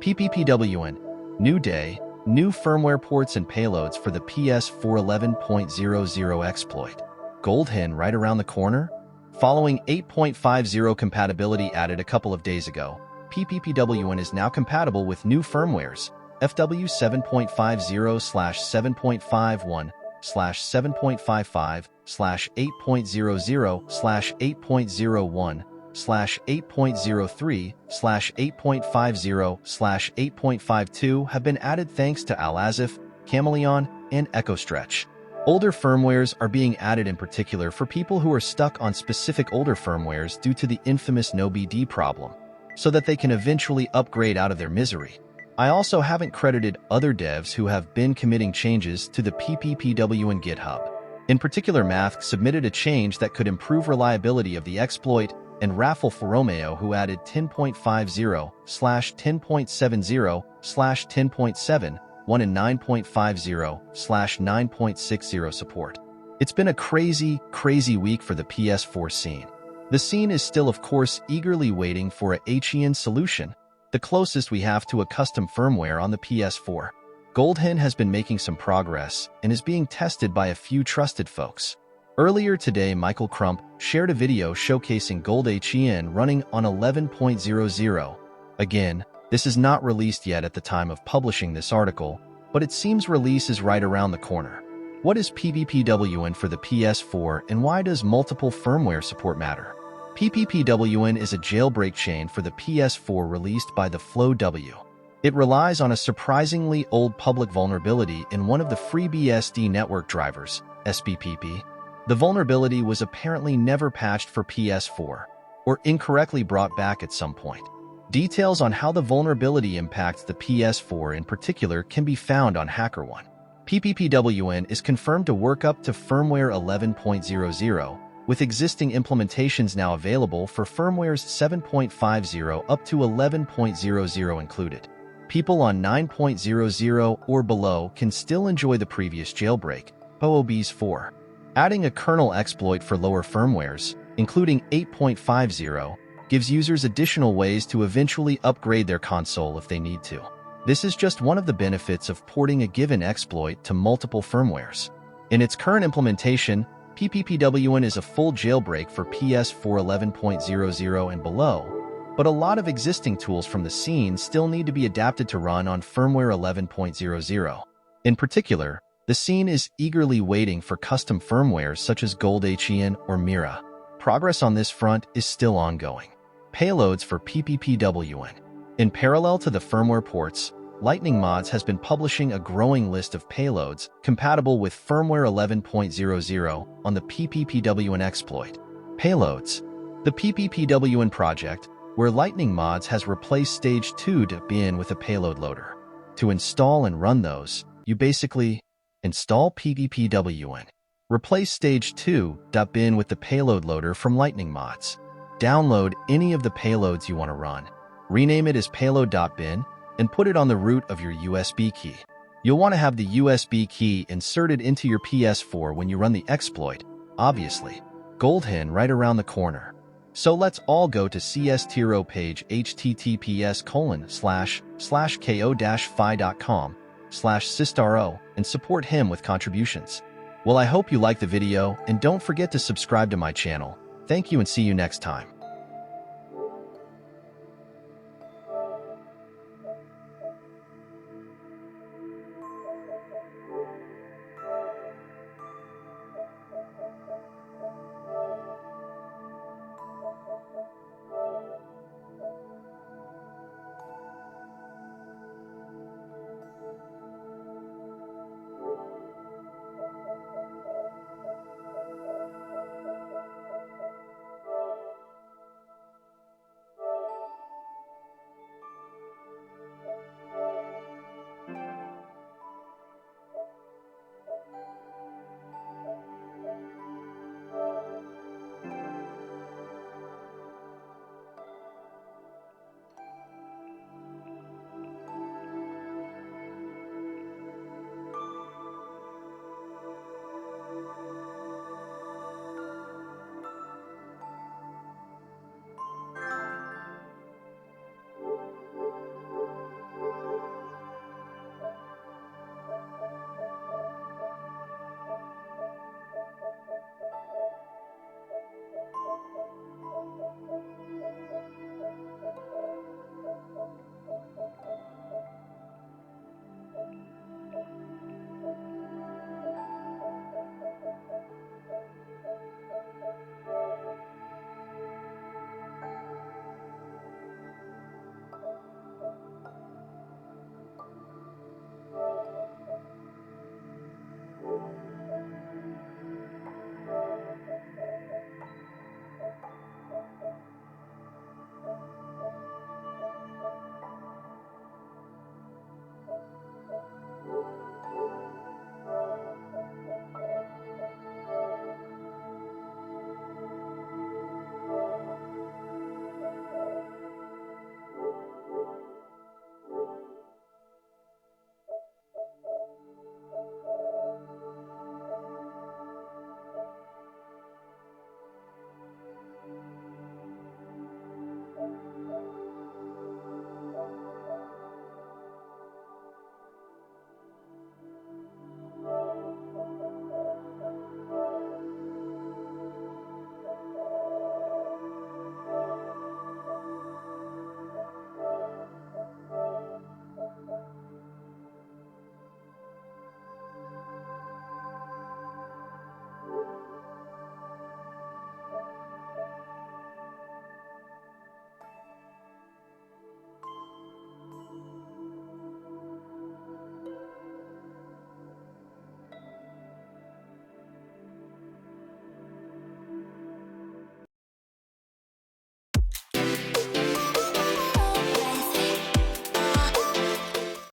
PPPWN, new day, new firmware ports and payloads for the PS4 11.00 exploit. GoldHEN right around the corner? Following 8.50 compatibility added a couple of days ago, PPPWN is now compatible with new firmwares, FW 7.50/7.55/8.00/8.03/8.50/8.52 have been added thanks to Al-Azif, Chameleon, and EchoStretch. Older firmwares are being added in particular for people who are stuck on specific older firmwares due to the infamous no-BD problem, so that they can eventually upgrade out of their misery. I also haven't credited other devs who have been committing changes to the PPPWN GitHub. In particular, Math submitted a change that could improve reliability of the exploit, and Raffle Romeo who added 10.50/10.70/10.7 1 and 9.50/9.60 support. It's been a crazy week for the PS4 scene. The scene is still, of course, eagerly waiting for a GoldHEN solution, the closest we have to a custom firmware on the PS4. GoldHEN has been making some progress and is being tested by a few trusted folks. Earlier today, Michael Crump shared a video showcasing GoldHEN running on 11.00. Again, this is not released yet at the time of publishing this article, but it seems release is right around the corner. What is PPPWN for the PS4 and why does multiple firmware support matter? PPPWN is a jailbreak chain for the PS4 released by the Fallow. It relies on a surprisingly old public vulnerability in one of the FreeBSD network drivers, SBPP. The vulnerability was apparently never patched for PS4, or incorrectly brought back at some point. Details on how the vulnerability impacts the PS4 in particular can be found on HackerOne. PPPWN is confirmed to work up to firmware 11.00, with existing implementations now available for firmwares 7.50 up to 11.00 included. People on 9.00 or below can still enjoy the previous jailbreak, POOBs 4. Adding a kernel exploit for lower firmwares, including 8.50, gives users additional ways to eventually upgrade their console if they need to. This is just one of the benefits of porting a given exploit to multiple firmwares. In its current implementation, PPPWN is a full jailbreak for PS4 11.00 and below, but a lot of existing tools from the scene still need to be adapted to run on firmware 11.00. In particular, the scene is eagerly waiting for custom firmwares such as GoldHEN or Mira. Progress on this front is still ongoing. Payloads for PPPWN. In parallel to the firmware ports, Lightning Mods has been publishing a growing list of payloads compatible with firmware 11.00 on the PPPWN exploit. Payloads. The PPPWN project, where Lightning Mods has replaced Stage 2.bin with a payload loader. To install and run those, you basically install PPPWN. Replace Stage 2.bin with the payload loader from Lightning Mods. Download any of the payloads you want to run, rename it as payload.bin, and put it on the root of your USB key. You'll want to have the USB key inserted into your PS4 when you run the exploit, obviously. GoldHEN right around the corner. So let's all go to CSTRO page https://ko-fi.com/systro and support him with contributions. Well, I hope you liked the video and don't forget to subscribe to my channel. Thank you and see you next time.